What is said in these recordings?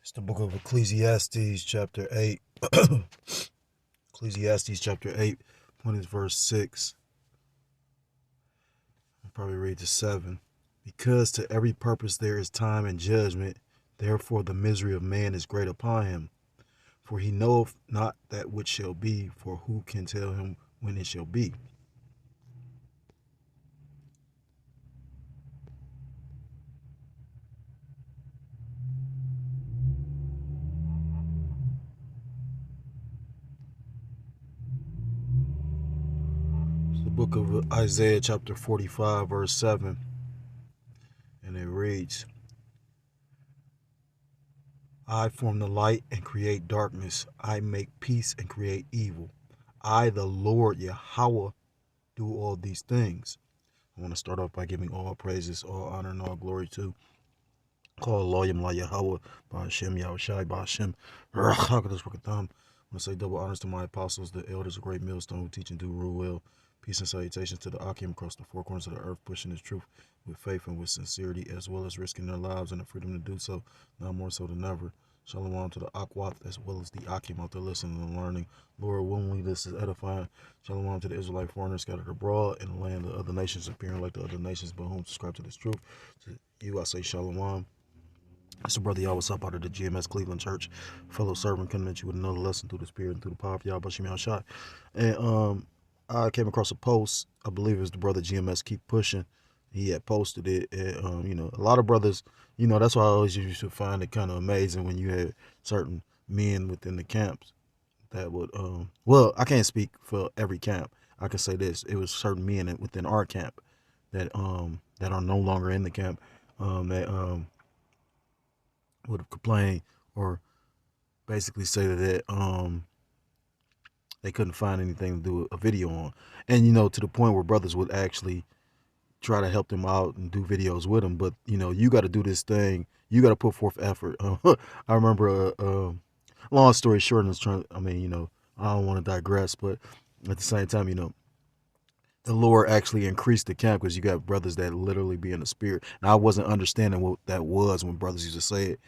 It's the book of Ecclesiastes, chapter 8. Ecclesiastes, chapter 8, point is verse 6. I'll probably read to 7. Because to every purpose there is time and judgment, therefore the misery of man is great upon him. For he knoweth not that which shall be, for who can tell him when it shall be? It's the book of Isaiah, chapter 45, verse 7. And it reads, I form the light and create darkness. I make peace and create evil. I, the Lord Yahweh, do all these things. I want to start off by giving all praises, all honor, and all glory to call Loyam La Yahweh, Ba'ashem, Yahushai, Ba'ashem, Rachakadosh Bakatam. I want to say double honors to my apostles, the elders of Great Millstone, who teach and do rule well. Peace and salutations to the Akim across the four corners of the earth, pushing his truth with faith and with sincerity, as well as risking their lives and the freedom to do so, now more so than ever. Shalom to the Akwat, as well as the Akim out there listening and learning. Lord, willingly this is edifying. Shalom to the Israelite foreigners scattered abroad in the land of other nations, appearing like the other nations, but whom subscribe to this truth. To you, I say Shalom. It's the brother y'all, what's up, out of the GMS Cleveland Church, fellow servant, coming at you with another lesson through the Spirit and through the power of Yahweh Bashim Shot. And I came across a post. I believe it was the brother GMS Keep Pushing. He had posted it, and a lot of brothers, that's why I always used to find it kind of amazing when you had certain men within the camps that would, well, I can't speak for every camp. I can say this: it was certain men within our camp that that are no longer in the camp that would complain or basically say that they couldn't find anything to do a video on, and to the point where brothers would actually try to help them out and do videos with them. But you got to do this thing. You got to put forth effort. I remember, long story short, I don't want to digress, but at the same time, the Lord actually increased the camp because you got brothers that literally be in the spirit. And I wasn't understanding what that was when brothers used to say it,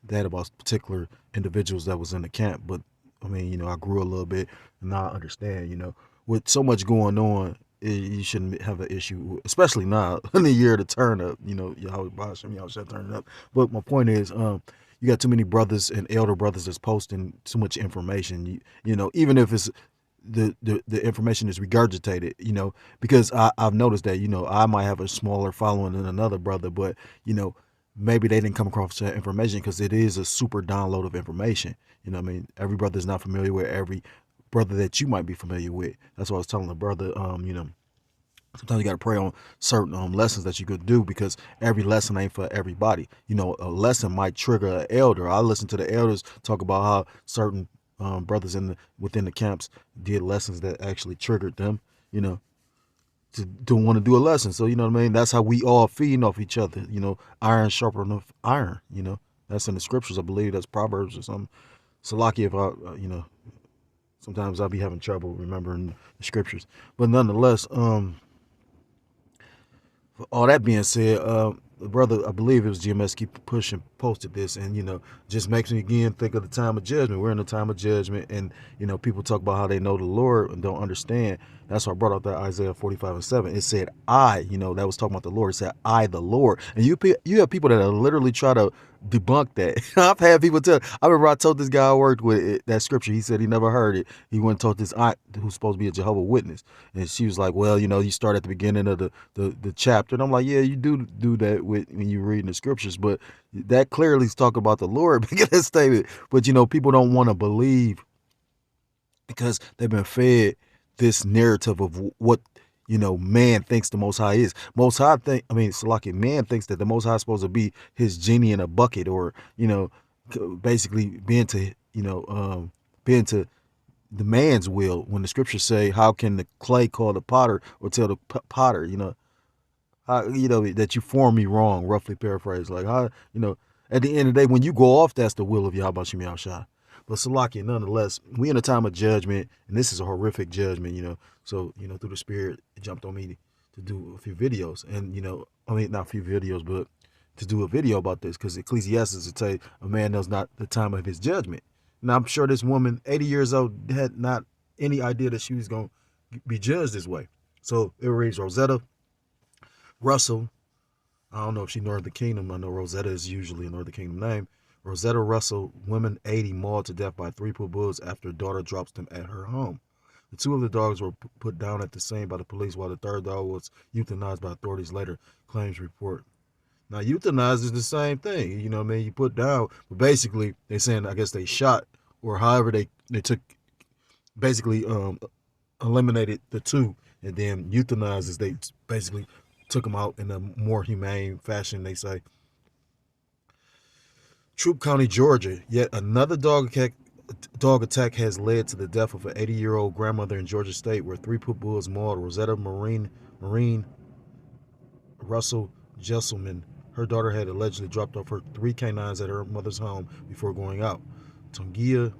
that about particular individuals that was in the camp. But I grew a little bit and now I understand, with so much going on, you shouldn't have an issue, especially now in the year of the turn up, y'all should turn it up. But my point is, you got too many brothers and elder brothers that's posting too much information, even if it's the information is regurgitated, because I've noticed that, I might have a smaller following than another brother, but, maybe they didn't come across that information because it is a super download of information. Every brother is not familiar with every brother that you might be familiar with. That's what I was telling the brother, sometimes you got to pray on certain lessons that you could do because every lesson ain't for everybody. A lesson might trigger an elder. I listen to the elders talk about how certain brothers within the camps did lessons that actually triggered them, to want to do a lesson. So that's how we all feeding off each other. Iron sharpeneth iron. That's in the scriptures. I believe that's Proverbs or something. Salaki, if I sometimes I'll be having trouble remembering the scriptures, but nonetheless, all that being said, the brother, I believe it was GMS Keep Pushing, posted this, and just makes me again think of the time of judgment. We're in the time of judgment, and people talk about how they know the Lord and don't understand. That's why I brought out that Isaiah 45:7. It said, "I," that was talking about the Lord. It said, "I, the Lord," and you have people that literally try to debunk that. I've had people tell. I remember I told this guy I worked with that scripture. He said he never heard it. He went and told this aunt who's supposed to be a Jehovah Witness, and she was like, "Well, you start at the beginning of the chapter," and I'm like, "Yeah, you do that when you read the scriptures, but that clearly is talking about the Lord making that statement." But people don't want to believe because they've been fed this narrative of what man thinks the Most High is. Most High Salaki, man thinks that the Most High is supposed to be his genie in a bucket, or basically being to the man's will. When the scriptures say, "How can the clay call the potter, or tell the potter, that you formed me wrong?" Roughly paraphrase, like how at the end of the day, when you go off, that's the will of Yahweh Shem Yahushua. But Salaki, nonetheless, we in a time of judgment, and this is a horrific judgment, So, through the Spirit, it jumped on me to do a few videos. And, not a few videos, but to do a video about this, because Ecclesiastes would say a man knows not the time of his judgment. Now I'm sure this woman, 80 years old, had not any idea that she was going to be judged this way. So it reads Rosetta Russell. I don't know if she's Northern Kingdom. I know Rosetta is usually a Northern Kingdom name. Rosetta Russell, woman 80, mauled to death by 3 pit bulls after daughter drops them at her home. The 2 of the dogs were put down at the scene by the police, while the 3rd dog was euthanized by authorities later, claims report. Now, euthanized is the same thing, you know what I mean? You put down, but basically, they're saying, I guess they shot, or however they took, basically eliminated the 2, and then euthanized is they basically took them out in a more humane fashion, they say. Troup County, Georgia. Yet another dog attack has led to the death of an 80-year-old grandmother in Georgia State, where 3 pit bulls mauled Rosetta Russell Jesselman. Her daughter had allegedly dropped off her 3 canines at her mother's home before going out. Tungia,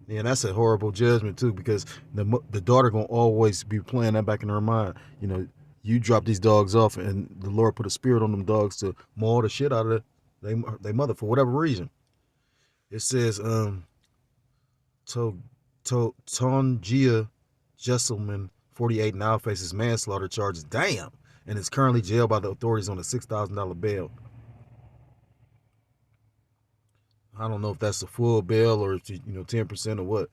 yeah, that's a horrible judgment too, because the daughter gonna always be playing that back in her mind. You know, you drop these dogs off, and the Lord put a spirit on them dogs to maul the shit out of they mother for whatever reason. It says Tongia Jesselman, 48, now faces manslaughter charges. Damn. And is currently jailed by the authorities on a $6,000 bail. I don't know if that's a full bail or 10% or what.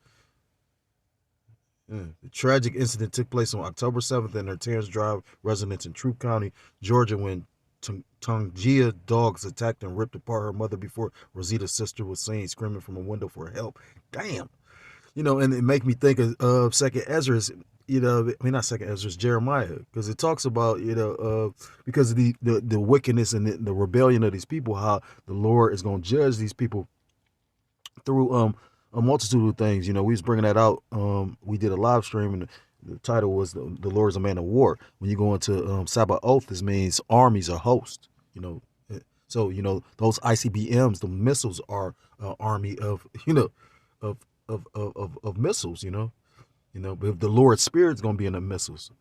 The tragic incident took place on October 7th in her Terrence Drive residence in Troup County, Georgia, when Tungia dogs attacked and ripped apart her mother before Rosita's sister was seen screaming from a window for help. Damn. And it make me think of 2nd Ezra's, not 2nd Ezra's, Jeremiah, because it talks about, because of the wickedness and the rebellion of these people, how the Lord is going to judge these people through a multitude of things. We was bringing that out. We did a live stream, and the title was the Lord is a man of war. When you go into Sabbath oath, this means armies or hosts. So those ICBMs, the missiles, are an army of of missiles. But if the Lord's Spirit's gonna be in the missiles.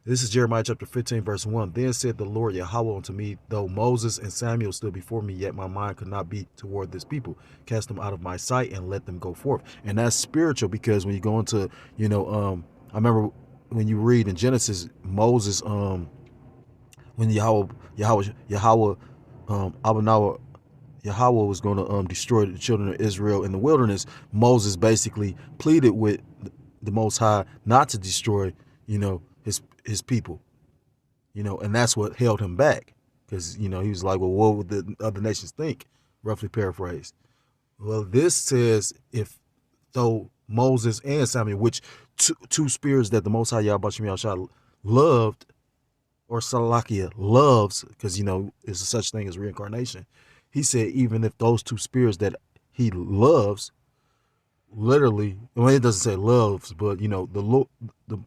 This is Jeremiah chapter 15, verse 1. Then said the Lord Yahweh unto me, though Moses and Samuel stood before me, yet my mind could not be toward this people. Cast them out of my sight and let them go forth. And that's spiritual, because when you go into, I remember when you read in Genesis, Moses, when Yahweh was going to destroy the children of Israel in the wilderness, Moses basically pleaded with the Most High not to destroy, his people, and that's what held him back, because he was like, well, what would the other nations think? Roughly paraphrased. Well, this says, if though Moses and Samuel, which two spirits that the Most High Yahweh loved, or Salakia loves, because there's a such thing as reincarnation. He said, even if those 2 spirits that he loves, literally, well, it doesn't say loves, but the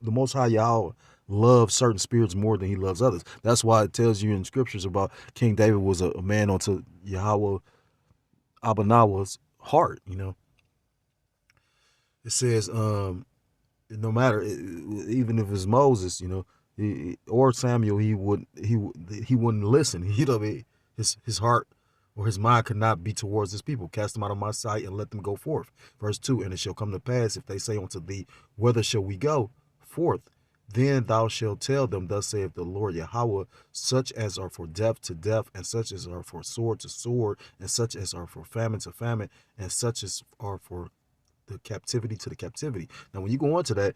Most High Yahweh loves certain spirits more than he loves others. That's why it tells you in scriptures about King David was a man unto Yahweh Abanawa's heart. It says, no matter, even if it's Moses, or Samuel, he wouldn't listen. His heart or his mind could not be towards his people. Cast them out of my sight and let them go forth. Verse 2, and it shall come to pass, if they say unto thee, whither shall we go forth? Then thou shalt tell them, thus saith the Lord Yahweh, such as are for death to death, and such as are for sword to sword, and such as are for famine to famine, and such as are for the captivity to the captivity. Now, when you go into that,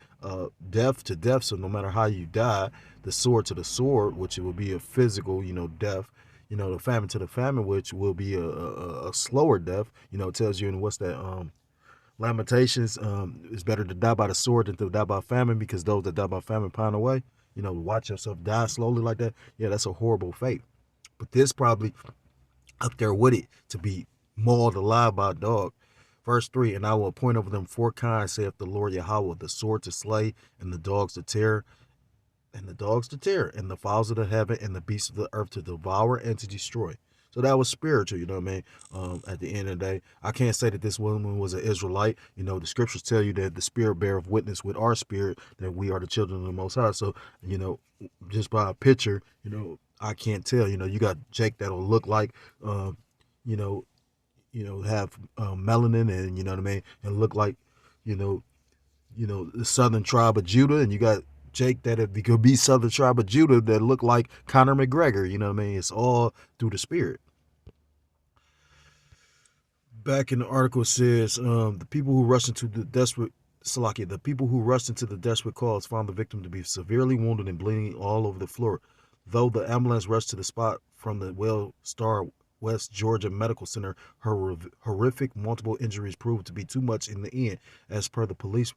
death to death, so no matter how you die, the sword to the sword, which it will be a physical, death, the famine to the famine, which will be a slower death. It tells you in what's that, Lamentations, it's better to die by the sword than to die by famine, because those that die by famine pine away. Watch yourself die slowly like that. Yeah, that's a horrible fate. But this probably up there with it, to be mauled alive by a dog. Verse 3, and I will appoint over them 4 kinds, saith the Lord Yahweh, the sword to slay, and the dogs to tear, and the fowls of the heaven, and the beasts of the earth to devour and to destroy. So that was spiritual, you know what I mean? At the end of the day, I can't say that this woman was an Israelite. The scriptures tell you that the Spirit beareth witness with our spirit that we are the children of the Most High. So, just by a picture, I can't tell. You got Jake that'll look like, you know, have melanin, and you know what I mean, and look like, you know, the Southern Tribe of Judah, and you got Jake that if he could be Southern Tribe of Judah that look like Conor McGregor. You know what I mean? It's all through the spirit. Back in the article, it says the people who rushed into the desperate Salakia, the people who rushed into the desperate cause found the victim to be severely wounded and bleeding all over the floor. Though the ambulance rushed to the spot from the Well-Star West Georgia Medical Center, her horrific multiple injuries proved to be too much in the end. As per the police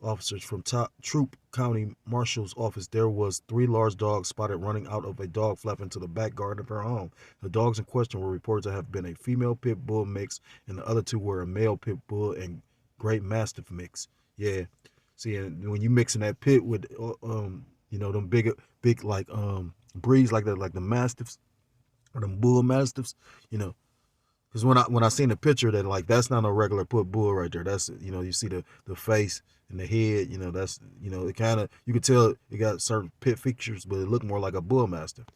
officers from Troup County Marshal's office, there was 3 large dogs spotted running out of a dog flap into the back garden of her home. The dogs in question were reported to have been a female pit bull mix, and the other 2 were a male pit bull and great mastiff mix. Yeah, see, and when you mixing that pit with, them big like breeds like that, like the mastiffs or them bull mastiffs, you know, because when I seen the picture, that like that's not a regular pit bull right there. That's, you see the face and the head. That's, it kind of, you could tell it got certain pit features, but it looked more like a bull mastiff.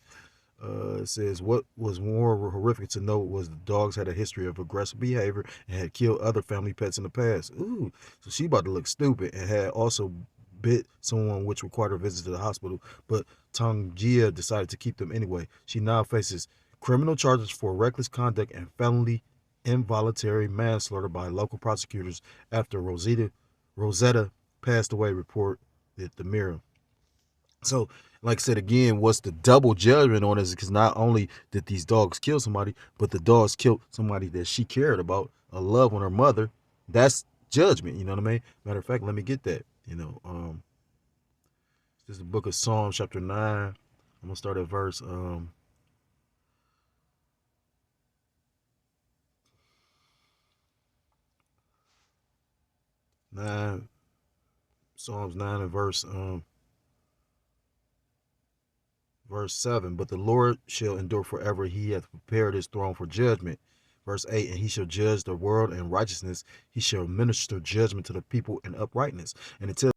It says what was more horrific to note was the dogs had a history of aggressive behavior and had killed other family pets in the past. Ooh, so she about to look stupid, and had also bit someone, which required her visit to the hospital. But Tongjia decided to keep them anyway. She now faces criminal charges for reckless conduct and felony involuntary manslaughter by local prosecutors after Rosetta passed away, reported the Mirror. So, like I said again, what's the double judgment on this? Because not only did these dogs kill somebody, but the dogs killed somebody that she cared about, a loved one, her mother. That's judgment. You know what I mean? Matter of fact, let me get that. This is the book of Psalms, chapter 9. I'm gonna start at verse 9. Psalms 9 and verse 7. But the Lord shall endure forever. He hath prepared his throne for judgment. Verse 8. And he shall judge the world in righteousness. He shall minister judgment to the people in uprightness. And it tells